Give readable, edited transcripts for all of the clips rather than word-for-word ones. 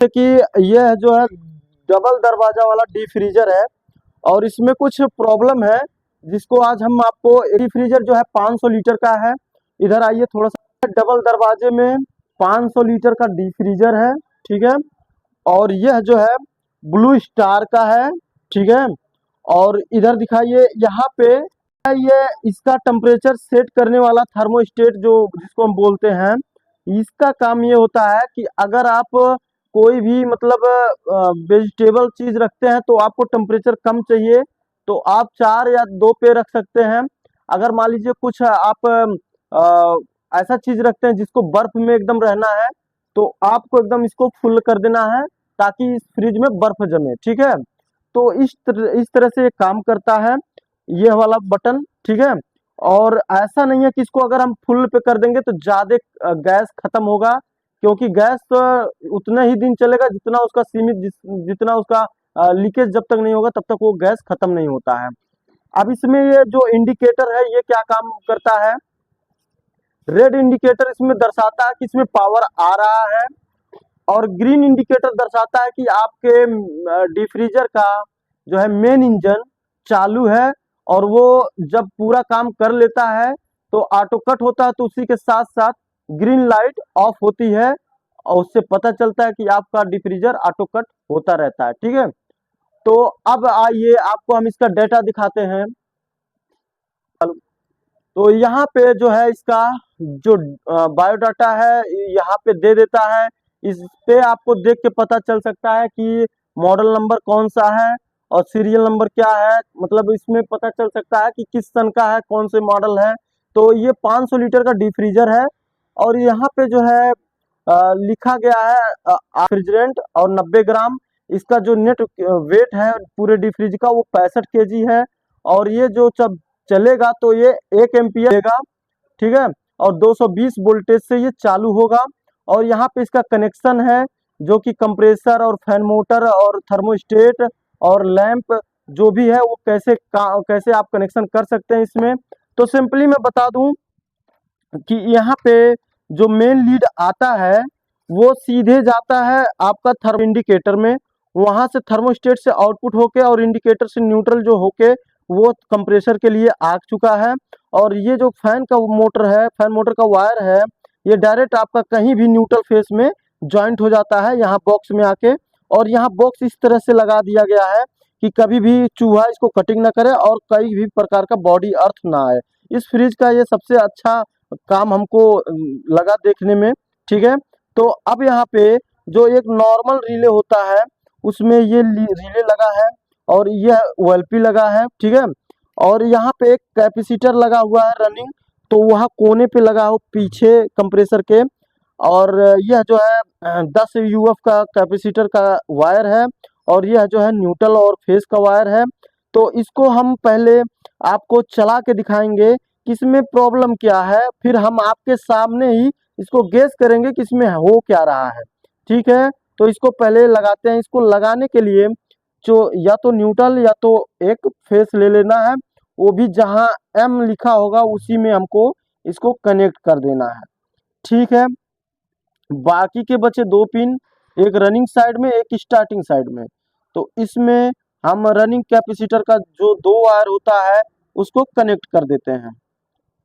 कि यह जो है डबल दरवाजा वाला डी फ्रीजर है और इसमें कुछ प्रॉब्लम है जिसको आज हम आपको डी फ्रीजर जो है 500 लीटर का है। इधर आइए थोड़ा सा। डबल दरवाजे में 500 लीटर का डी फ्रीजर है, ठीक है। और यह जो है ब्लू स्टार का है, ठीक है। और इधर दिखाइए, यहाँ पे ये इसका टेम्परेचर सेट करने वाला थर्मोस्टेट जो जिसको हम बोलते हैं, इसका काम ये होता है कि अगर आप कोई भी मतलब वेजिटेबल चीज रखते हैं तो आपको टेम्परेचर कम चाहिए तो आप 4 या 2 पे रख सकते हैं। अगर मान लीजिए कुछ आप ऐसा चीज रखते हैं जिसको बर्फ में एकदम रहना है तो आपको एकदम इसको फुल कर देना है ताकि इस फ्रिज में बर्फ जमे, ठीक है। तो इस तरह से ये काम करता है ये वाला बटन, ठीक है। और ऐसा नहीं है कि इसको अगर हम फुल पे कर देंगे तो ज्यादा गैस खत्म होगा, क्योंकि गैस तो उतना ही दिन चलेगा जितना उसका सीमित जितना उसका लीकेज जब तक नहीं होगा तब तक वो गैस खत्म नहीं होता है। अब इसमें ये जो इंडिकेटर है ये क्या काम करता है, रेड इंडिकेटर इसमें दर्शाता है कि इसमें पावर आ रहा है और ग्रीन इंडिकेटर दर्शाता है कि आपके डिफ्रीजर का जो है मेन इंजन चालू है और वो जब पूरा काम कर लेता है तो ऑटो कट होता है, तो उसी के साथ साथ ग्रीन लाइट ऑफ होती है और उससे पता चलता है कि आपका डिफ्रीजर ऑटो कट होता रहता है, ठीक है। तो अब आइए आपको हम इसका डेटा दिखाते हैं। तो यहाँ पे जो है इसका जो बायोडाटा है यहाँ पे दे देता है। इस पे आपको देख के पता चल सकता है कि मॉडल नंबर कौन सा है और सीरियल नंबर क्या है, मतलब इसमें पता चल सकता है कि किस सन का है, कौन से मॉडल है। तो ये 500 लीटर का डिफ्रीजर है और यहाँ पे जो है लिखा गया है रेफ्रिजरेंट और 90 ग्राम। इसका जो नेट वेट है पूरे डिफ्रीज का वो 65 केजी है और ये जो जब चलेगा तो ये 1 एम्पियर देगा, ठीक है। और 220 वोल्टेज से ये चालू होगा और यहाँ पे इसका कनेक्शन है जो कि कंप्रेसर और फैन मोटर और थर्मोस्टेट और लैंप जो भी है वो कैसे आप कनेक्शन कर सकते हैं इसमें। तो सिंपली मैं बता दूं कि यहाँ पे जो मेन लीड आता है वो सीधे जाता है आपका थर्मो इंडिकेटर में, वहां से थर्मोस्टेट से आउटपुट होके और इंडिकेटर से न्यूट्रल जो होके वो कंप्रेसर के लिए आ चुका है। और ये जो फैन का मोटर है, फैन मोटर का वायर है, ये डायरेक्ट आपका कहीं भी न्यूट्रल फेस में ज्वाइंट हो जाता है यहाँ बॉक्स में आके। और यहाँ बॉक्स इस तरह से लगा दिया गया है कि कभी भी चूहा इसको कटिंग ना करे और कई भी प्रकार का बॉडी अर्थ ना आए। इस फ्रिज का ये सबसे अच्छा काम हमको लगा देखने में, ठीक है। तो अब यहाँ पे जो एक नॉर्मल रिले होता है उसमें ये रिले लगा है और यह ओएलपी लगा है, ठीक है। और यहाँ पे एक कैपेसिटर लगा हुआ है रनिंग, तो वह कोने पे लगा हो पीछे कंप्रेसर के। और यह जो है 10 यूएफ का कैपेसिटर का वायर है और यह जो है न्यूट्रल और फेस का वायर है। तो इसको हम पहले आपको चला के दिखाएंगे कि इसमें प्रॉब्लम क्या है, फिर हम आपके सामने ही इसको गेस करेंगे कि इसमें हो क्या रहा है, ठीक है। तो इसको पहले लगाते हैं। इसको लगाने के लिए जो या तो न्यूट्रल या तो एक फेस ले लेना है, वो भी जहां एम लिखा होगा उसी में हमको इसको कनेक्ट कर देना है, ठीक है। बाकी के बचे 2 पिन, एक रनिंग साइड में एक स्टार्टिंग साइड में। तो इसमें हम रनिंग कैपेसिटर का जो 2 वायर होता है उसको कनेक्ट कर देते हैं।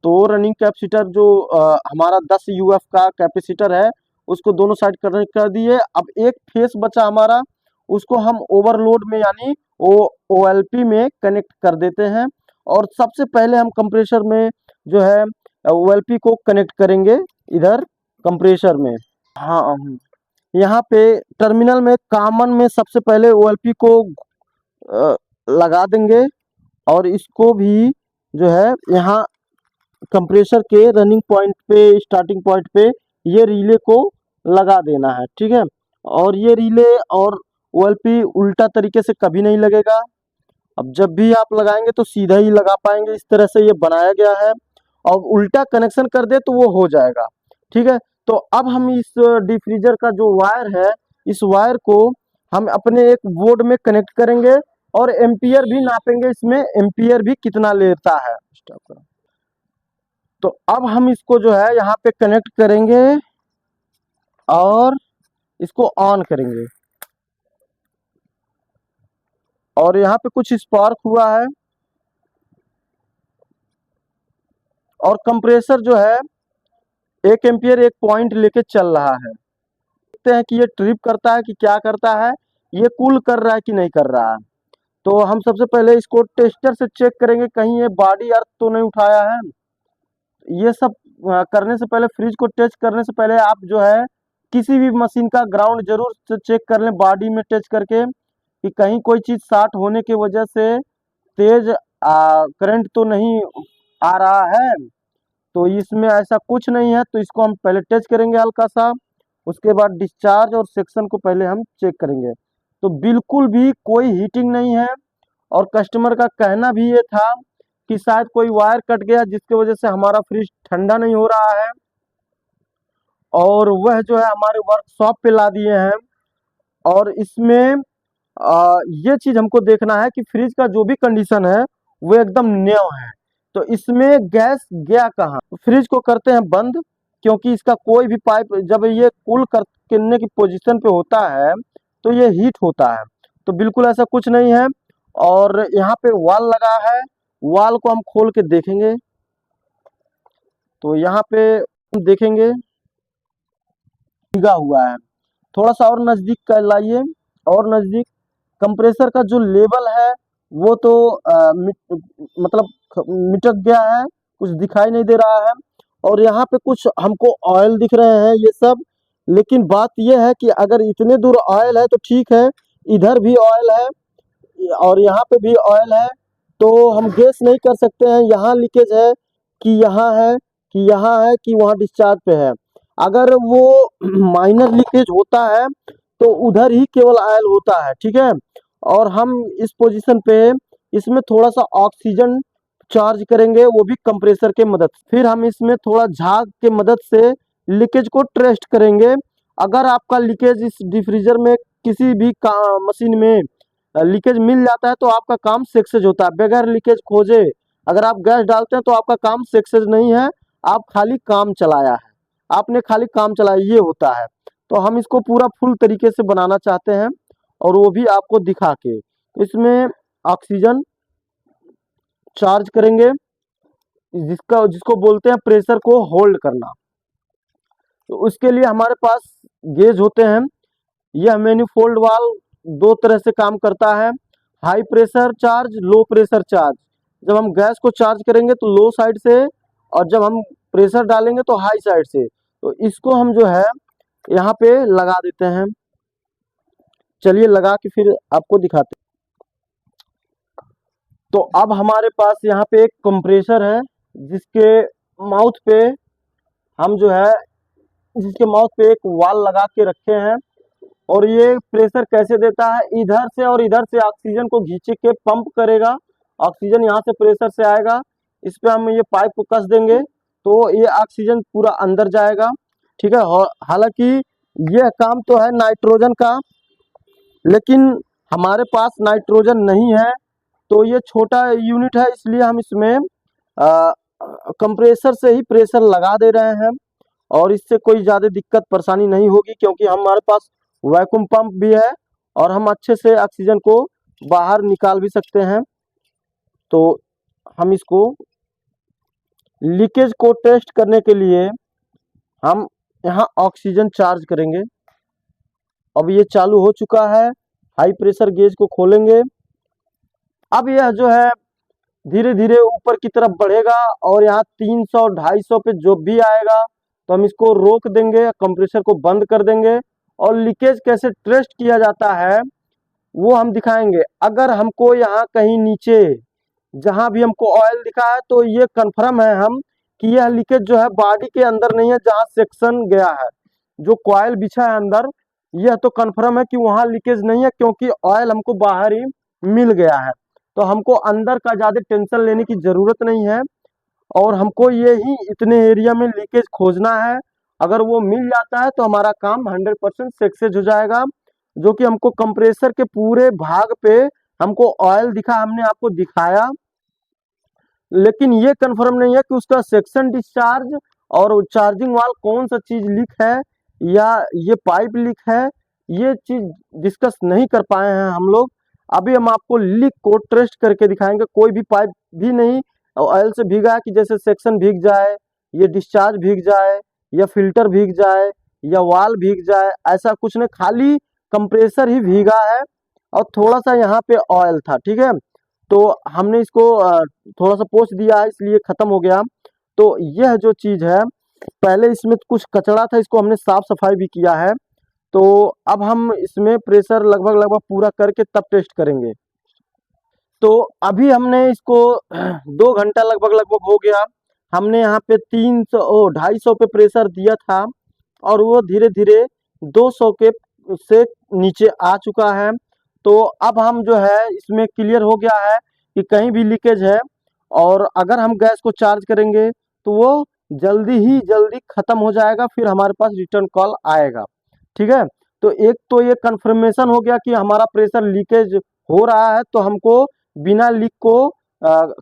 तो रनिंग कैपेसिटर जो हमारा 10 यूएफ का कैपेसिटर है उसको दोनों साइड कनेक्ट कर दिए। अब एक फेस बचा हमारा, उसको हम ओवरलोड में यानी ओएलपी में कनेक्ट कर देते हैं। और सबसे पहले हम कंप्रेसर में जो है ओएलपी को कनेक्ट करेंगे इधर कंप्रेसर में। हाँ, यहाँ पे टर्मिनल में कॉमन में सबसे पहले ओएलपी को लगा देंगे और इसको भी जो है यहाँ कंप्रेसर के रनिंग पॉइंट पे, स्टार्टिंग पॉइंट पे ये रिले को लगा देना है, ठीक है। और ये रिले और ओएलपी उल्टा तरीके से कभी नहीं लगेगा। अब जब भी आप लगाएंगे तो सीधा ही लगा पाएंगे, इस तरह से ये बनाया गया है। और उल्टा कनेक्शन कर दे तो वो हो जाएगा, ठीक है। तो अब हम इस डिफ्रीजर का जो वायर है इस वायर को हम अपने एक बोर्ड में कनेक्ट करेंगे और एम्पियर भी नापेंगे, इसमें एम्पियर भी कितना लेता है। तो अब हम इसको जो है यहाँ पे कनेक्ट करेंगे और इसको ऑन करेंगे और यहाँ पे कुछ स्पार्क हुआ है और कंप्रेसर जो है 1 एम्पियर 1 पॉइंट लेके चल रहा है। देखते हैं कि ये ट्रिप करता है कि क्या करता है, ये कूल कर रहा है कि नहीं कर रहा है। तो हम सबसे पहले इसको टेस्टर से चेक करेंगे कहीं ये बॉडी अर्थ तो नहीं उठाया है। ये सब करने से पहले, फ्रिज को टेस्ट करने से पहले आप जो है किसी भी मशीन का ग्राउंड जरूर से चेक कर लें बॉडी में टच करके कि कहीं कोई चीज़ शॉर्ट होने की वजह से तेज करंट तो नहीं आ रहा है। तो इसमें ऐसा कुछ नहीं है, तो इसको हम पहले टच करेंगे हल्का सा, उसके बाद डिस्चार्ज और सेक्शन को पहले हम चेक करेंगे। तो बिल्कुल भी कोई हीटिंग नहीं है और कस्टमर का कहना भी ये था कि शायद कोई वायर कट गया जिसकी वजह से हमारा फ्रिज ठंडा नहीं हो रहा है, और वह जो है हमारे वर्कशॉप पे ला दिए हैं। और इसमें ये चीज हमको देखना है कि फ्रिज का जो भी कंडीशन है वो एकदम न्यू है। तो इसमें गैस गया कहाँ? फ्रिज को करते हैं बंद, क्योंकि इसका कोई भी पाइप जब ये कूल करने की पोजीशन पे होता है तो ये हीट होता है। तो बिल्कुल ऐसा कुछ नहीं है। और यहाँ पे वाल लगा है, वाल को हम खोल के देखेंगे तो यहाँ पे हम देखेंगे भीगा हुआ है। थोड़ा सा और नजदीक कर लाइए, और नजदीक। कंप्रेसर का जो लेवल है वो तो मतलब मिटक गया है, कुछ दिखाई नहीं दे रहा है। और यहाँ पे कुछ हमको ऑयल दिख रहे हैं ये सब, लेकिन बात यह है कि अगर इतने दूर ऑयल है तो ठीक है, इधर भी ऑयल है और यहाँ पे भी ऑयल है, तो हम गेस नहीं कर सकते हैं यहाँ लीकेज है कि यहाँ है, कि यहाँ है कि वहाँ डिस्चार्ज पे है। अगर वो माइनर लीकेज होता है तो उधर ही केवल ऑयल होता है, ठीक है। और हम इस पोजीशन पे इसमें थोड़ा सा ऑक्सीजन चार्ज करेंगे, वो भी कंप्रेसर के मदद से। फिर हम इसमें थोड़ा झाग के मदद से लीकेज को टेस्ट करेंगे। अगर आपका लीकेज इस डिफ्रीजर में किसी भी मशीन में लीकेज मिल जाता है तो आपका काम सक्सेस होता है। बगैर लीकेज खोजे अगर आप गैस डालते हैं तो आपका काम सक्सेस नहीं है, आप खाली काम चलाया है, आपने खाली काम चलाया, ये होता है। तो हम इसको पूरा फुल तरीके से बनाना चाहते हैं और वो भी आपको दिखा के। इसमें ऑक्सीजन चार्ज करेंगे, जिसको बोलते हैं प्रेशर को होल्ड करना। तो उसके लिए हमारे पास गेज होते हैं। यह मैनिफोल्ड वाल्व दो तरह से काम करता है, high pressure charge, low pressure charge. जब हम गैस को चार्ज करेंगे तो लो साइड से, और जब हम प्रेशर डालेंगे तो हाई साइड से। तो इसको हम जो है यहाँ पे लगा देते हैं। चलिए लगा के फिर आपको दिखाते हैं। तो अब हमारे पास यहाँ पे एक कंप्रेसर है जिसके माउथ पे हम जो है जिसके माउथ पे एक वाल लगा के रखे हैं। और ये प्रेशर कैसे देता है, इधर से और इधर से ऑक्सीजन को खींच के पंप करेगा, ऑक्सीजन यहाँ से प्रेशर से आएगा, इस पे हम ये पाइप को कस देंगे तो ये ऑक्सीजन पूरा अंदर जाएगा, ठीक है। हालांकि यह काम तो है नाइट्रोजन का, लेकिन हमारे पास नाइट्रोजन नहीं है, तो ये छोटा यूनिट है, इसलिए हम इसमें कंप्रेसर से ही प्रेशर लगा दे रहे हैं। और इससे कोई ज़्यादा दिक्कत परेशानी नहीं होगी, क्योंकि हमारे पास वैक्यूम पंप भी है और हम अच्छे से ऑक्सीजन को बाहर निकाल भी सकते हैं। तो हम इसको लीकेज को टेस्ट करने के लिए हम यहाँ ऑक्सीजन चार्ज करेंगे। अब ये चालू हो चुका है, हाई प्रेशर गेज को खोलेंगे। अब यह जो है धीरे धीरे ऊपर की तरफ बढ़ेगा और यहाँ 300 250 पे जो भी आएगा तो हम इसको रोक देंगे, कंप्रेसर को बंद कर देंगे। और लीकेज कैसे टेस्ट किया जाता है वो हम दिखाएंगे। अगर हमको यहाँ कहीं नीचे जहाँ भी हमको ऑयल दिखा है तो ये कंफर्म है हम कि यह लीकेज जो है बॉडी के अंदर नहीं है, जहाँ सेक्शन गया है, जो कॉयल बिछा है अंदर, यह तो कंफर्म है कि वहाँ लीकेज नहीं है, क्योंकि ऑयल हमको बाहर ही मिल गया है। तो हमको अंदर का ज़्यादा टेंशन लेने की ज़रूरत नहीं है, और हमको ये ही इतने एरिया में लीकेज खोजना है। अगर वो मिल जाता है तो हमारा काम 100% सक्सेस हो जाएगा। जो कि हमको कंप्रेसर के पूरे भाग पे हमको ऑयल दिखा, हमने आपको दिखाया, लेकिन ये कंफर्म नहीं है कि उसका सेक्शन डिस्चार्ज और चार्जिंग वाल कौन सा चीज लीक है, या ये पाइप लीक है, ये चीज डिस्कस नहीं कर पाए हैं हम लोग। अभी हम आपको लीक को टेस्ट करके दिखाएंगे। कोई भी पाइप भी नहीं ऑयल से भीगा है कि जैसे सेक्शन भीग जाए, ये डिस्चार्ज भीग जाए, या फिल्टर भीग जाए, या वाल भीग जाए, ऐसा कुछ नहीं, खाली कंप्रेसर ही भीगा है और थोड़ा सा यहाँ पे ऑयल था। ठीक है, तो हमने इसको थोड़ा सा पोंछ दिया है, इसलिए खत्म हो गया। तो यह जो चीज है, पहले इसमें कुछ कचरा था, इसको हमने साफ सफाई भी किया है। तो अब हम इसमें प्रेशर लगभग लगभग पूरा करके तब टेस्ट करेंगे। तो अभी हमने इसको 2 घंटा लगभग लगभग हो गया। हमने यहाँ पे 250 पे प्रेशर दिया था और वो धीरे धीरे 200 के से नीचे आ चुका है। तो अब हम जो है इसमें क्लियर हो गया है कि कहीं भी लीकेज है, और अगर हम गैस को चार्ज करेंगे तो वो जल्दी खत्म हो जाएगा, फिर हमारे पास रिटर्न कॉल आएगा। ठीक है, तो एक तो ये कंफर्मेशन हो गया कि हमारा प्रेशर लीकेज हो रहा है, तो हमको बिना लीक को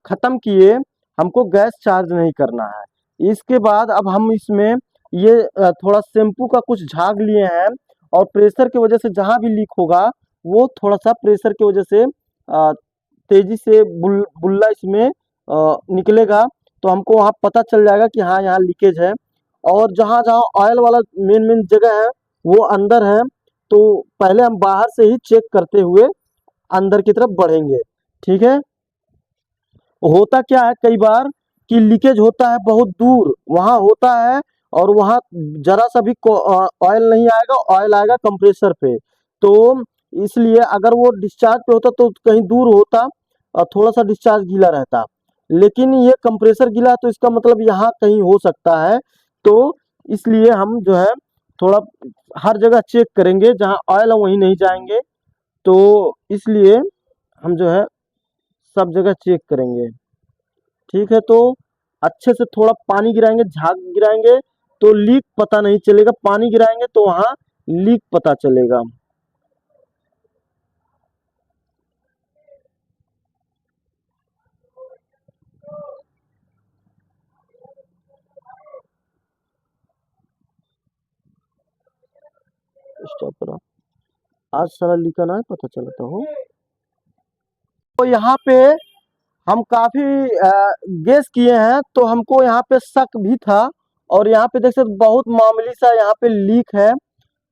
खत्म किए हमको गैस चार्ज नहीं करना है। इसके बाद अब हम इसमें ये थोड़ा शैम्पू का कुछ झाग लिए हैं, और प्रेशर की वजह से जहाँ भी लीक होगा वो थोड़ा सा प्रेशर की वजह से तेजी से बुल्ला इसमें निकलेगा, तो हमको वहाँ पता चल जाएगा कि हाँ यहाँ लीकेज है। और जहाँ जहाँ ऑयल वाला मेन मेन जगह है वो अंदर है, तो पहले हम बाहर से ही चेक करते हुए अंदर की तरफ बढ़ेंगे। ठीक है, होता क्या है कई बार कि लीकेज होता है बहुत दूर, वहाँ होता है, और वहाँ जरा सा भी ऑयल नहीं आएगा, ऑयल आएगा कंप्रेसर पे। तो इसलिए अगर वो डिस्चार्ज पे होता तो कहीं दूर होता और थोड़ा सा डिस्चार्ज गीला रहता, लेकिन ये कंप्रेसर गीला है तो इसका मतलब यहाँ कहीं हो सकता है। तो इसलिए हम जो है थोड़ा हर जगह चेक करेंगे, जहाँ ऑयल है वहीं नहीं जाएंगे। तो इसलिए हम जो है सब जगह चेक करेंगे। ठीक है, तो अच्छे से थोड़ा पानी गिराएंगे, झाग गिराएंगे, तो लीक पता नहीं चलेगा, पानी गिराएंगे तो वहाँ लीक पता चलेगा। स्टॉप करो, आज सारा लीका ना है पता चलता हो। तो यहाँ पे हम काफी गेस किए हैं, तो हमको यहाँ पे शक भी था, और यहाँ पे देख सकते बहुत मामूली सा यहाँ पे लीक है,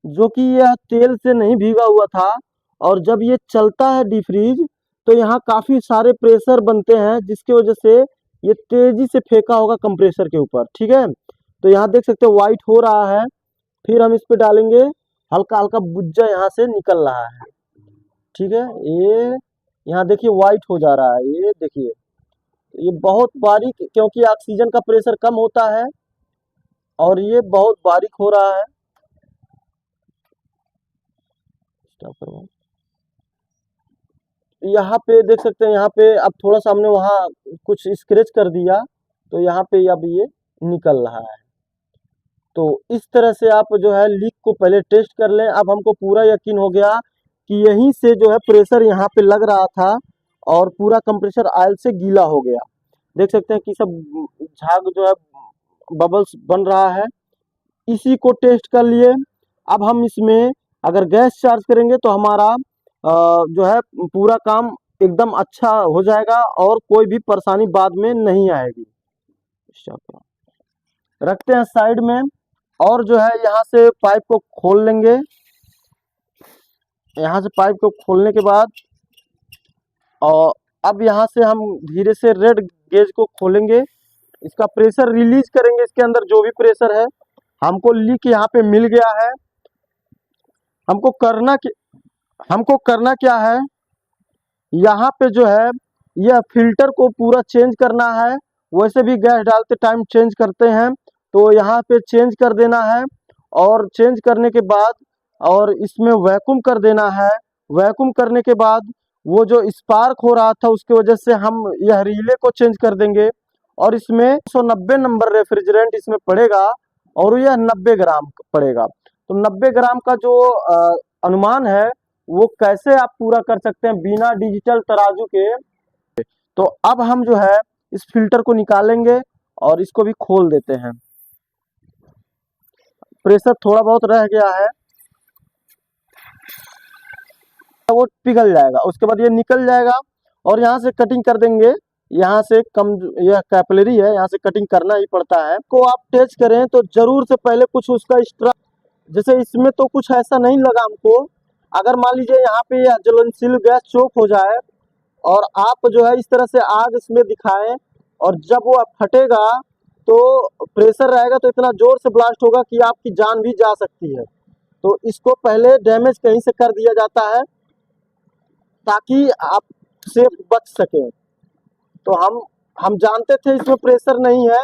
जो कि यह तेल से नहीं भीगा हुआ था। और जब ये चलता है डिफ्रीज तो यहाँ काफी सारे प्रेशर बनते हैं, जिसकी वजह से ये तेजी से फेंका होगा कंप्रेसर के ऊपर। ठीक है, तो यहाँ देख सकते हो वाइट हो रहा है, फिर हम इस पे डालेंगे, हल्का हल्का बुज्जा यहाँ से निकल रहा है। ठीक है, ये यहाँ देखिए वाइट हो जा रहा है, ये देखिए, ये बहुत बारीक, क्योंकि ऑक्सीजन का प्रेशर कम होता है और ये बहुत बारीक हो रहा है। स्टॉप करवाओ। यहाँ पे देख सकते हैं, यहाँ पे अब थोड़ा सा हमने वहाँ कुछ स्क्रैच कर दिया, तो यहाँ पे अब ये निकल रहा है। तो इस तरह से आप जो है लीक को पहले टेस्ट कर लें। अब हमको पूरा यकीन हो गया कि यहीं से जो है प्रेशर यहाँ पे लग रहा था, और पूरा कंप्रेसर ऑयल से गीला हो गया। देख सकते हैं कि सब झाग जो है बबल्स बन रहा है। इसी को टेस्ट कर लिए। अब हम इसमें अगर गैस चार्ज करेंगे तो हमारा जो है पूरा काम एकदम अच्छा हो जाएगा, और कोई भी परेशानी बाद में नहीं आएगी। रखते हैं साइड में, और जो है यहाँ से पाइप को खोल लेंगे। यहाँ से पाइप को खोलने के बाद, और अब यहाँ से हम धीरे से रेड गेज को खोलेंगे, इसका प्रेशर रिलीज करेंगे। इसके अंदर जो भी प्रेशर है, हमको लीक यहाँ पे मिल गया है। हमको करना क्या है, यहाँ पे जो है यह फिल्टर को पूरा चेंज करना है। वैसे भी गैस डालते टाइम चेंज करते हैं, तो यहाँ पे चेंज कर देना है। और चेंज करने के बाद और इसमें वैक्यूम कर देना है। वैक्यूम करने के बाद वो जो स्पार्क हो रहा था उसकी वजह से हम यह रिले को चेंज कर देंगे, और इसमें 190 नंबर रेफ्रिजरेंट इसमें पड़ेगा, और यह 90 ग्राम पड़ेगा। तो 90 ग्राम का जो अनुमान है वो कैसे आप पूरा कर सकते हैं बिना डिजिटल तराजू के। तो अब हम जो है इस फिल्टर को निकालेंगे और इसको भी खोल देते हैं। प्रेशर थोड़ा बहुत रह गया है वो पिघल जाएगा, उसके बाद ये निकल जाएगा और यहाँ से कटिंग कर देंगे। यहाँ से कम, यह कैपिलरी है, यहाँ से कटिंग करना ही पड़ता है। को आप टेस्ट करें तो जरूर से पहले कुछ उसका एक्स्ट्रा, जैसे इसमें तो कुछ ऐसा नहीं लगा हमको। अगर मान लीजिए यहाँ पे यह ज्वलनशील गैस चोक हो जाए और आप जो है इस तरह से आग इसमें दिखाएं और जब वो फटेगा तो प्रेशर रहेगा तो इतना जोर से ब्लास्ट होगा कि आपकी जान भी जा सकती है। तो इसको पहले डैमेज कहीं से कर दिया जाता है ताकि आप से बच सके। तो हम जानते थे इसमें प्रेशर नहीं है,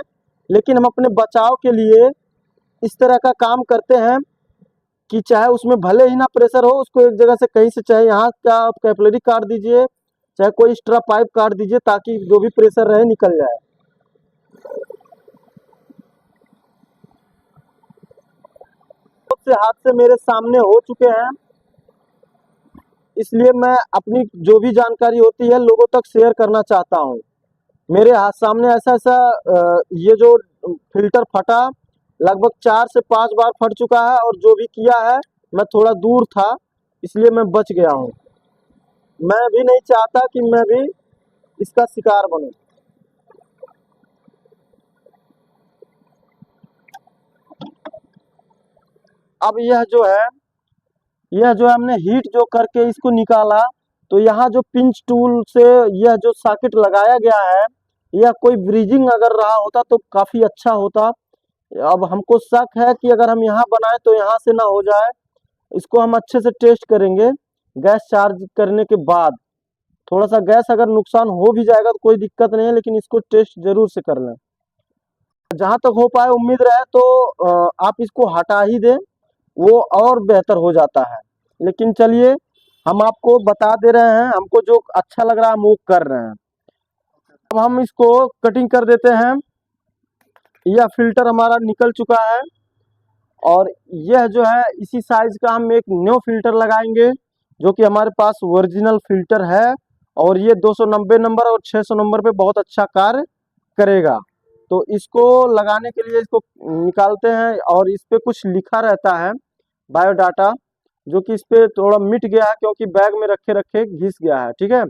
लेकिन हम अपने बचाव के लिए इस तरह का काम करते हैं कि चाहे उसमें भले ही ना प्रेशर हो, उसको एक जगह से कहीं से, चाहे यहाँ का आप कैपिलरी काट दीजिए, चाहे कोई एक्स्ट्रा पाइप काट दीजिए, ताकि जो भी प्रेशर रहे निकल जाए। बहुत से हादसे मेरे सामने हो चुके हैं, इसलिए मैं अपनी जो भी जानकारी होती है लोगों तक शेयर करना चाहता हूँ। मेरे हाथ सामने ऐसा ऐसा ये जो फिल्टर फटा लगभग 4 से 5 बार फट चुका है, और जो भी किया है मैं थोड़ा दूर था इसलिए मैं बच गया हूँ। मैं भी नहीं चाहता कि मैं भी इसका शिकार बनूं। अब यह जो हमने हीट जो करके इसको निकाला, तो यहाँ जो पिंच टूल से यह जो सॉकेट लगाया गया है, यह कोई ब्रीजिंग अगर रहा होता तो काफ़ी अच्छा होता। अब हमको शक है कि अगर हम यहाँ बनाए तो यहाँ से ना हो जाए। इसको हम अच्छे से टेस्ट करेंगे गैस चार्ज करने के बाद। थोड़ा सा गैस अगर नुकसान हो भी जाएगा तो कोई दिक्कत नहीं है, लेकिन इसको टेस्ट जरूर से कर लें। जहाँ तक हो पाए उम्मीद रहे तो आप इसको हटा ही दें, वो और बेहतर हो जाता है। लेकिन चलिए, हम आपको बता दे रहे हैं, हमको जो अच्छा लग रहा है हम वो कर रहे हैं। अब हम इसको कटिंग कर देते हैं। यह फिल्टर हमारा निकल चुका है और यह जो है इसी साइज का हम एक न्यू फिल्टर लगाएंगे, जो कि हमारे पास ओरिजिनल फिल्टर है, और ये 290 नंबर और 600 नंबर पे बहुत अच्छा कार्य करेगा। तो इसको लगाने के लिए इसको निकालते हैं और इस पे कुछ लिखा रहता है बायोडाटा, जो कि इस पे थोड़ा मिट गया है क्योंकि बैग में रखे रखे घिस गया है। ठीक है,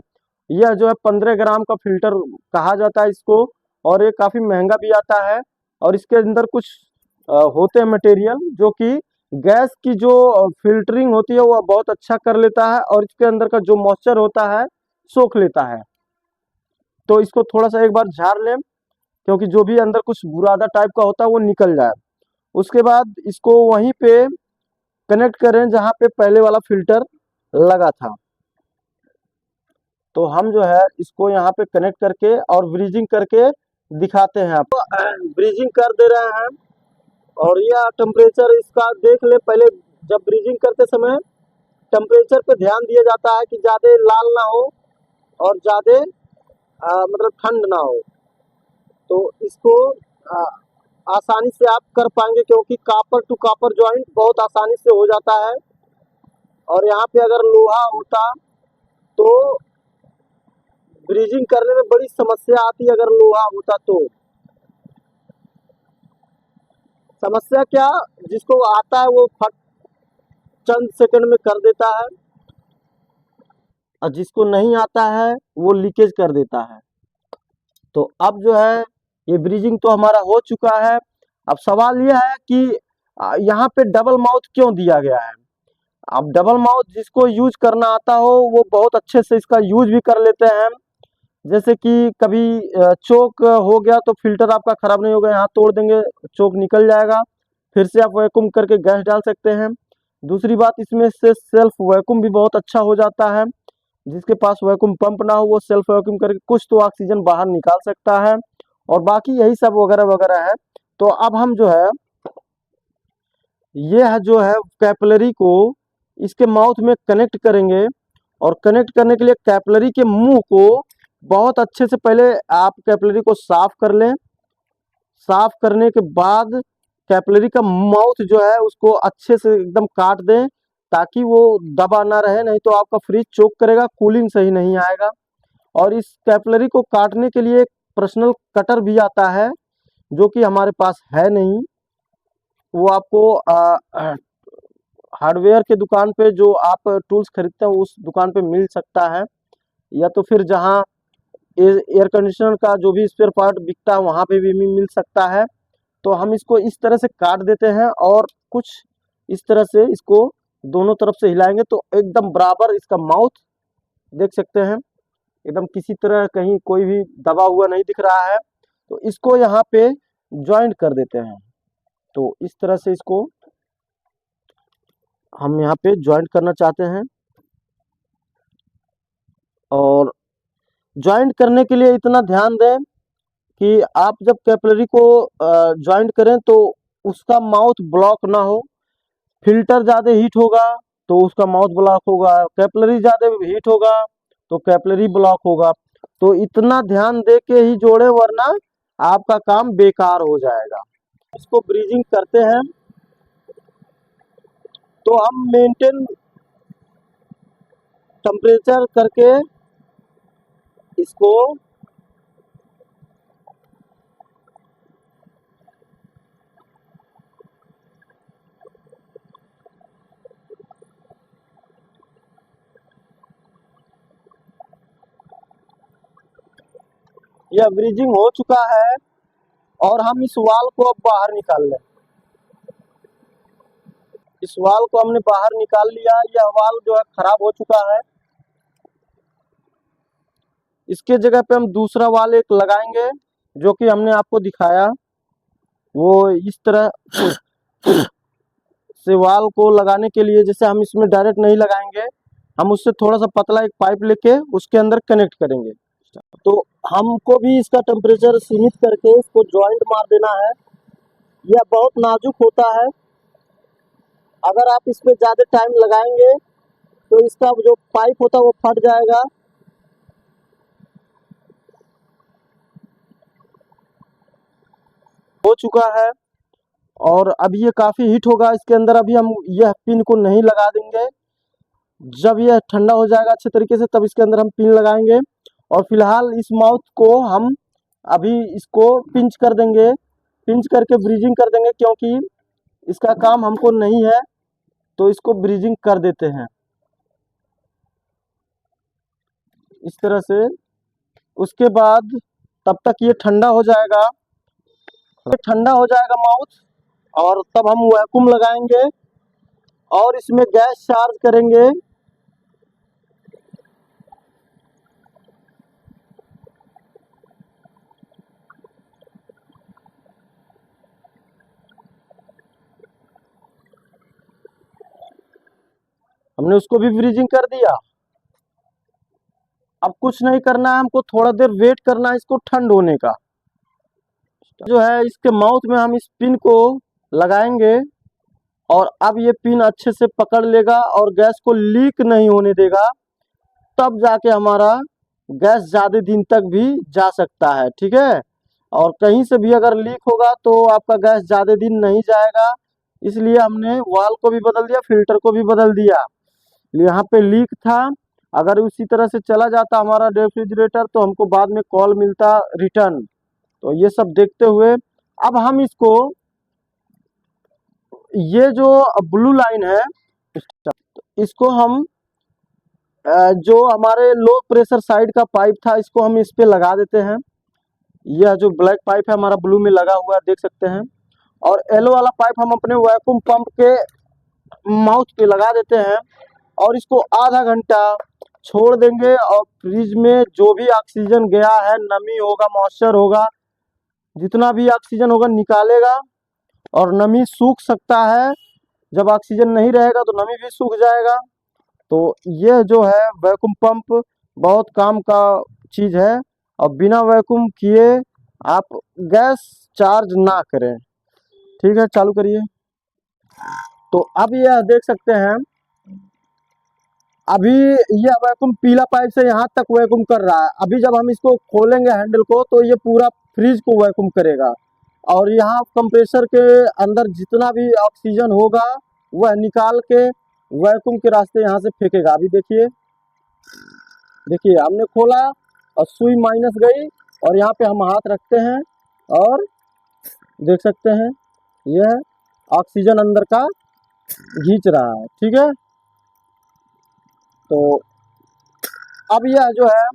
यह जो है 15 ग्राम का फिल्टर कहा जाता है इसको, और ये काफ़ी महंगा भी आता है। और इसके अंदर कुछ होते हैं मटेरियल जो कि गैस की जो फिल्टरिंग होती है वो बहुत अच्छा कर लेता है, और इसके अंदर का जो मॉइस्चर होता है सोख लेता है। तो इसको थोड़ा सा एक बार झाड़ लें, क्योंकि जो भी अंदर कुछ बुरादा टाइप का होता है वो निकल जाए। उसके बाद इसको वहीं पे कनेक्ट करें जहाँ पे पहले वाला फिल्टर लगा था। तो हम जो है इसको यहाँ पे कनेक्ट करके और ब्रीजिंग करके दिखाते हैं आपको। ब्रीजिंग कर दे रहे हैं, और यह टेम्परेचर इसका देख ले पहले। जब ब्रीजिंग करते समय टेम्परेचर पे ध्यान दिया जाता है कि ज़्यादा लाल ना हो और ज़्यादा मतलब ठंड ना हो। तो इसको आ, आसानी से आप कर पाएंगे, क्योंकि कापर टू कापर ज्वाइंट बहुत आसानी से हो जाता है। और यहाँ पे अगर लोहा होता तो ब्रीजिंग करने में बड़ी समस्या आती, अगर लोहा होता तो। समस्या क्या, जिसको आता है वो फट चंद सेकंड में कर देता है, और जिसको नहीं आता है वो लीकेज कर देता है। तो अब जो है ये ब्रीजिंग तो हमारा हो चुका है। अब सवाल यह है कि यहाँ पे डबल माउथ क्यों दिया गया है। अब डबल माउथ जिसको यूज करना आता हो वो बहुत अच्छे से इसका यूज भी कर लेते हैं। जैसे कि कभी चोक हो गया तो फिल्टर आपका खराब नहीं होगा, यहाँ तोड़ देंगे चोक निकल जाएगा, फिर से आप वैक्यूम करके गैस डाल सकते हैं। दूसरी बात, इसमें से सेल्फ वैक्यूम भी बहुत अच्छा हो जाता है। जिसके पास वैक्यूम पंप ना हो वो सेल्फ वैक्यूम करके कुछ तो ऑक्सीजन बाहर निकाल सकता है, और बाकी यही सब वगैरह वगैरह है। तो अब हम जो है ये है जो है कैपिलरी को इसके माउथ में कनेक्ट करेंगे, और कनेक्ट करने के लिए कैपिलरी के मुंह को बहुत अच्छे से पहले आप कैपिलरी को साफ कर लें। साफ करने के बाद कैपिलरी का माउथ जो है उसको अच्छे से एकदम काट दें, ताकि वो दबा ना रहे, नहीं तो आपका फ्रिज चोक करेगा, कूलिंग सही नहीं आएगा। और इस कैपिलरी को काटने के लिए एक पर्सनल कटर भी आता है, जो कि हमारे पास है नहीं। वो आपको हार्डवेयर के दुकान पे जो आप टूल्स खरीदते हैं उस दुकान पे मिल सकता है, या तो फिर जहाँ एयर कंडीशनर का जो भी स्पेयर पार्ट बिकता है वहाँ पे भी मिल सकता है। तो हम इसको इस तरह से काट देते हैं और कुछ इस तरह से इसको दोनों तरफ से हिलाएंगे तो एकदम बराबर इसका माउथ देख सकते हैं, एकदम किसी तरह कहीं कोई भी दबा हुआ नहीं दिख रहा है। तो इसको यहाँ पे ज्वाइंट कर देते हैं। तो इस तरह से इसको हम यहाँ पे ज्वाइंट करना चाहते हैं, और ज्वाइंट करने के लिए इतना ध्यान दें कि आप जब कैपिलरी को ज्वाइंट करें तो उसका माउथ ब्लॉक ना हो। फिल्टर ज़्यादा हीट होगा तो उसका माउथ ब्लॉक होगा, कैपिलरी ज़्यादा हीट होगा तो कैपिलरी ब्लॉक होगा। तो इतना ध्यान दे के ही जोड़े, वरना आपका काम बेकार हो जाएगा। इसको ब्रीजिंग करते हैं तो हम मेंटेन टेम्परेचर करके इसको यह ब्रीजिंग हो चुका है और हम इस वाल को अब बाहर निकाल लें। इस वाल को हमने बाहर निकाल लिया। यह वाल जो है खराब हो चुका है। इसके जगह पे हम दूसरा वाल एक लगाएंगे जो कि हमने आपको दिखाया। वो इस तरह से वाल को लगाने के लिए, जैसे हम इसमें डायरेक्ट नहीं लगाएंगे, हम उससे थोड़ा सा पतला एक पाइप लेके उसके अंदर कनेक्ट करेंगे। तो हमको भी इसका टेम्परेचर सीमित करके इसको जॉइंट मार देना है। यह बहुत नाजुक होता है, अगर आप इस पे ज़्यादा टाइम लगाएंगे तो इसका जो पाइप होता है वो फट जाएगा। हो चुका है और अभी ये काफ़ी हीट होगा इसके अंदर। अभी हम यह पिन को नहीं लगा देंगे, जब यह ठंडा हो जाएगा अच्छे तरीके से तब इसके अंदर हम पिन लगाएंगे। और फिलहाल इस माउथ को हम अभी इसको पिंच कर देंगे, पिंच करके ब्रीजिंग कर देंगे, क्योंकि इसका काम हमको नहीं है तो इसको ब्रीजिंग कर देते हैं इस तरह से। उसके बाद तब तक ये ठंडा हो जाएगा, ठंडा हो जाएगा माउथ, और तब हम वैक्यूम लगाएंगे और इसमें गैस चार्ज करेंगे। हमने उसको भी ब्रीजिंग कर दिया। अब कुछ नहीं करना है, हमको थोड़ा देर वेट करना है इसको ठंड होने का। जो है इसके माउथ में हम इस पिन को लगाएंगे और अब ये पिन अच्छे से पकड़ लेगा और गैस को लीक नहीं होने देगा। तब जाके हमारा गैस ज़्यादा दिन तक भी जा सकता है, ठीक है। और कहीं से भी अगर लीक होगा तो आपका गैस ज़्यादा दिन नहीं जाएगा। इसलिए हमने वाल को भी बदल दिया, फिल्टर को भी बदल दिया। यहाँ पे लीक था, अगर उसी तरह से चला जाता हमारा रेफ्रिजरेटर तो हमको बाद में कॉल मिलता रिटर्न। तो ये सब देखते हुए अब हम इसको, ये जो ब्लू लाइन है इसको हम जो हमारे लो प्रेशर साइड का पाइप था इसको हम इस पे लगा देते हैं। यह जो ब्लैक पाइप है हमारा ब्लू में लगा हुआ है, देख सकते हैं। और येलो वाला पाइप हम अपने वैक्यूम पंप के माउथ पे लगा देते हैं और इसको आधा घंटा छोड़ देंगे। और फ्रिज में जो भी ऑक्सीजन गया है, नमी होगा, मॉइस्चर होगा, जितना भी ऑक्सीजन होगा निकालेगा। और नमी सूख सकता है, जब ऑक्सीजन नहीं रहेगा तो नमी भी सूख जाएगा। तो यह जो है वैक्यूम पंप बहुत काम का चीज़ है, और बिना वैक्यूम किए आप गैस चार्ज ना करें। ठीक है, चालू करिए। तो अब यह देख सकते हैं, अभी यह वैक्यूम पीला पाइप से यहाँ तक वैक्यूम कर रहा है। अभी जब हम इसको खोलेंगे हैंडल को तो ये पूरा फ्रिज को वैक्यूम करेगा और यहाँ कंप्रेसर के अंदर जितना भी ऑक्सीजन होगा वह निकाल के वैक्यूम के रास्ते यहाँ से फेंकेगा। अभी देखिए, देखिए हमने खोला और सुई माइनस गई और यहाँ पे हम हाथ रखते हैं और देख सकते हैं यह ऑक्सीजन अंदर का खींच रहा है। ठीक है, तो अब यह जो है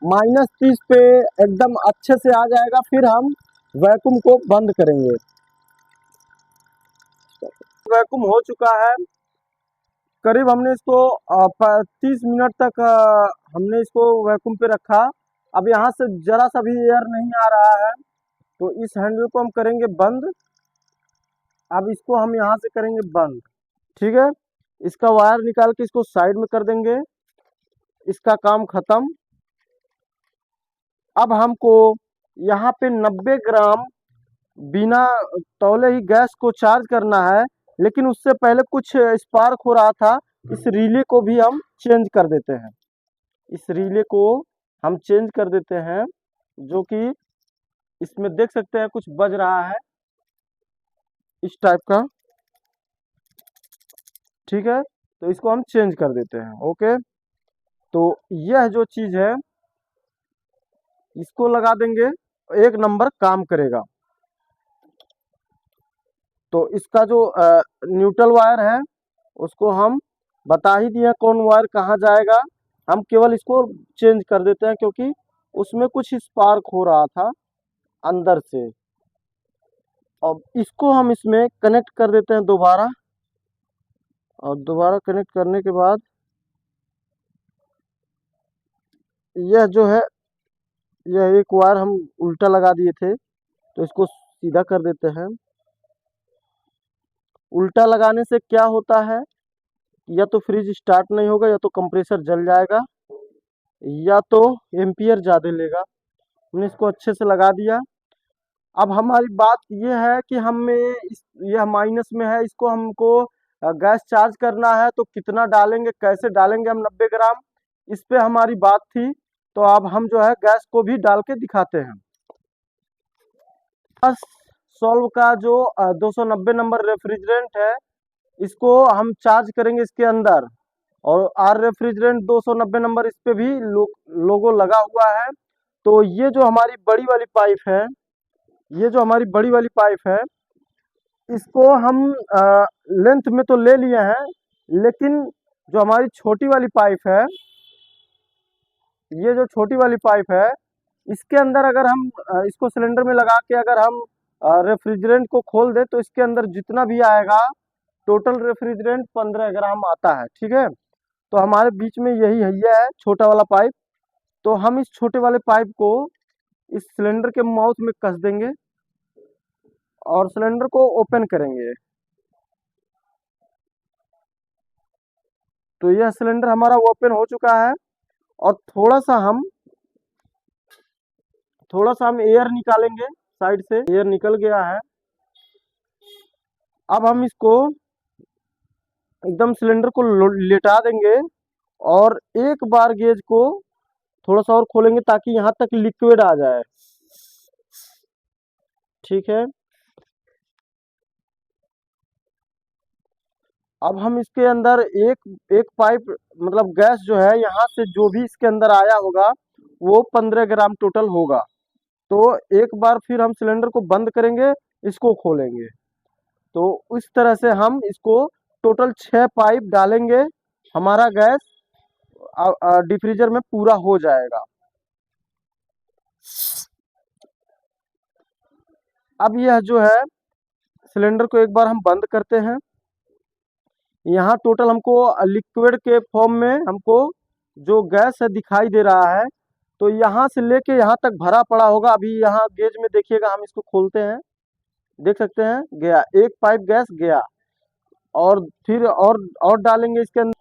-30 पे एकदम अच्छे से आ जाएगा, फिर हम वैक्यूम को बंद करेंगे। वैक्यूम हो चुका है, करीब हमने इसको 30 मिनट तक हमने इसको वैक्यूम पे रखा। अब यहाँ से जरा सा भी एयर नहीं आ रहा है, तो इस हैंडल को हम करेंगे बंद। अब इसको हम यहाँ से करेंगे बंद। ठीक है, इसका वायर निकाल के इसको साइड में कर देंगे, इसका काम खत्म। अब हमको यहाँ पे 90 ग्राम बिना तौले ही गैस को चार्ज करना है, लेकिन उससे पहले कुछ स्पार्क हो रहा था। इस रिले को भी हम चेंज कर देते हैं, इस रिले को हम चेंज कर देते हैं, जो कि इसमें देख सकते हैं कुछ बज रहा है इस टाइप का। ठीक है, तो इसको हम चेंज कर देते हैं। ओके, तो यह जो चीज है इसको लगा देंगे, एक नंबर काम करेगा। तो इसका जो न्यूट्रल वायर है उसको हम बता ही दिया कौन वायर कहाँ जाएगा, हम केवल इसको चेंज कर देते हैं क्योंकि उसमें कुछ स्पार्क हो रहा था अंदर से। अब इसको हम इसमें कनेक्ट कर देते हैं दोबारा, और दोबारा कनेक्ट करने के बाद यह जो है, यह एक वायर हम उल्टा लगा दिए थे, तो इसको सीधा कर देते हैं। उल्टा लगाने से क्या होता है, या तो फ्रिज स्टार्ट नहीं होगा, या तो कंप्रेसर जल जाएगा, या तो एम्पियर ज़्यादा लेगा। हमने इसको अच्छे से लगा दिया। अब हमारी बात यह है कि हमें यह माइनस में है, इसको हमको गैस चार्ज करना है, तो कितना डालेंगे, कैसे डालेंगे हम 90 ग्राम, इस पे हमारी बात थी। तो अब हम जो है गैस को भी डाल के दिखाते हैं। बस सॉल्व का जो 290 नंबर रेफ्रिजरेंट है, इसको हम चार्ज करेंगे इसके अंदर, और आर रेफ्रिजरेंट 290 नंबर इस पे भी लोगो लगा हुआ है। तो ये जो हमारी बड़ी वाली पाइप है, ये जो हमारी बड़ी वाली पाइप है, इसको हम लेंथ में तो ले लिए हैं, लेकिन जो हमारी छोटी वाली पाइप है, ये जो छोटी वाली पाइप है, इसके अंदर अगर हम इसको सिलेंडर में लगा के अगर हम रेफ्रिजरेंट को खोल दे, तो इसके अंदर जितना भी आएगा टोटल रेफ्रिजरेंट 15 ग्राम आता है। ठीक है, तो हमारे बीच में यही हैया है छोटा वाला पाइप। तो हम इस छोटे वाले पाइप को इस सिलेंडर के माउथ में कस देंगे और सिलेंडर को ओपन करेंगे। तो यह सिलेंडर हमारा ओपन हो चुका है, और थोड़ा सा हम एयर निकालेंगे, साइड से एयर निकल गया है। अब हम इसको एकदम सिलेंडर को लेटा देंगे, और एक बार गेज को थोड़ा सा और खोलेंगे ताकि यहाँ तक लिक्विड आ जाए। ठीक है, अब हम इसके अंदर एक पाइप, मतलब गैस जो है यहाँ से जो भी इसके अंदर आया होगा वो 15 ग्राम टोटल होगा। तो एक बार फिर हम सिलेंडर को बंद करेंगे, इसको खोलेंगे, तो इस तरह से हम इसको टोटल 6 पाइप डालेंगे, हमारा गैस डिफ्रीजर में पूरा हो जाएगा। अब यह जो है सिलेंडर को एक बार हम बंद करते हैं। यहाँ टोटल हमको लिक्विड के फॉर्म में हमको जो गैस है दिखाई दे रहा है। तो यहाँ से लेके यहाँ तक भरा पड़ा होगा। अभी यहाँ गेज में देखिएगा, हम इसको खोलते हैं, देख सकते हैं गया, एक पाइप गैस गया, और फिर और डालेंगे इसके अंदर,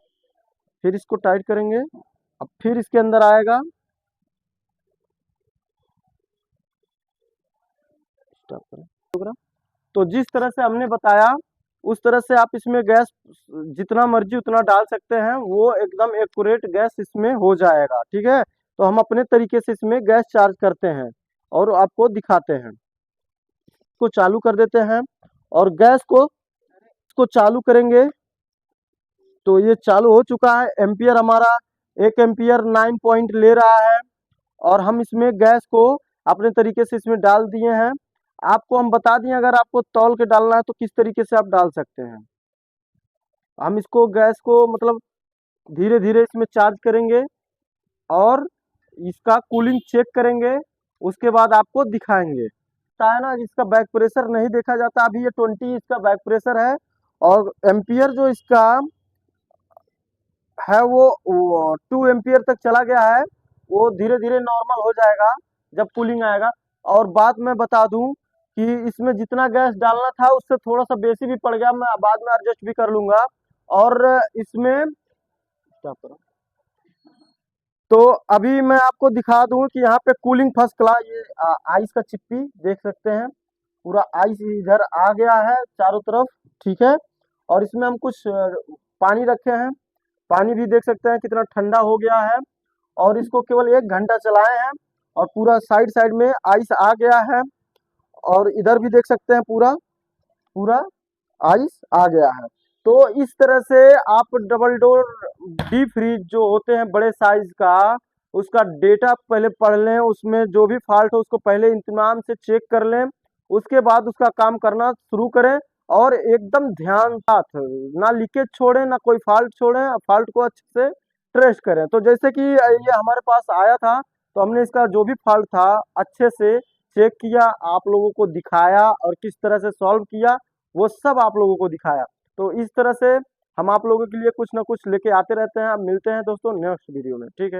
फिर इसको टाइट करेंगे, अब फिर इसके अंदर आएगा। तो जिस तरह से हमने बताया उस तरह से आप इसमें गैस जितना मर्जी उतना डाल सकते हैं, वो एकदम एक्यूरेट गैस इसमें हो जाएगा। ठीक है, तो हम अपने तरीके से इसमें गैस चार्ज करते हैं और आपको दिखाते हैं। को चालू कर देते हैं और गैस को चालू करेंगे, तो ये चालू हो चुका है। एम्पियर हमारा 1 एम्पियर 9 पॉइंट ले रहा है, और हम इसमें गैस को अपने तरीके से इसमें डाल दिए हैं। आपको हम बता दिए, अगर आपको तौल के डालना है तो किस तरीके से आप डाल सकते हैं। हम इसको गैस को मतलब धीरे धीरे इसमें चार्ज करेंगे और इसका कूलिंग चेक करेंगे, उसके बाद आपको दिखाएंगे। होता है ना, इसका बैक प्रेशर नहीं देखा जाता, अभी ये 20 इसका बैक प्रेशर है, और एम्पियर जो इसका है वो 2 एम्पियर तक चला गया है। वो धीरे धीरे नॉर्मल हो जाएगा जब कूलिंग आएगा। और बात मैं बता दूं कि इसमें जितना गैस डालना था उससे थोड़ा सा बेसी भी पड़ गया, मैं बाद में एडजस्ट भी कर लूंगा। और इसमें क्या करूं, तो अभी मैं आपको दिखा दूं कि यहाँ पे कूलिंग फर्स्ट क्लास, ये आइस का चिप्पी देख सकते हैं, पूरा आइस इधर आ गया है चारों तरफ। ठीक है, और इसमें हम कुछ पानी रखे हैं, पानी भी देख सकते हैं कितना ठंडा हो गया है। और इसको केवल 1 घंटा चलाए हैं और पूरा साइड साइड में आइस आ गया है। और इधर भी देख सकते हैं पूरा पूरा आइस आ गया है। तो इस तरह से आप डबल डोर डीप फ्रीज जो होते हैं बड़े साइज का, उसका डेटा पहले पढ़ लें, उसमें जो भी फॉल्ट हो उसको पहले इत्मीनान से चेक कर लें, उसके बाद उसका काम करना शुरू करें। और एकदम ध्यान साथ, ना लीकेज छोड़ें ना कोई फॉल्ट छोड़ें, फॉल्ट को अच्छे से ट्रेस करें। तो जैसे कि ये हमारे पास आया था, तो हमने इसका जो भी फॉल्ट था अच्छे से चेक किया, आप लोगों को दिखाया, और किस तरह से सॉल्व किया वो सब आप लोगों को दिखाया। तो इस तरह से हम आप लोगों के लिए कुछ ना कुछ लेके आते रहते हैं। अब मिलते हैं दोस्तों नेक्स्ट वीडियो में, ठीक है।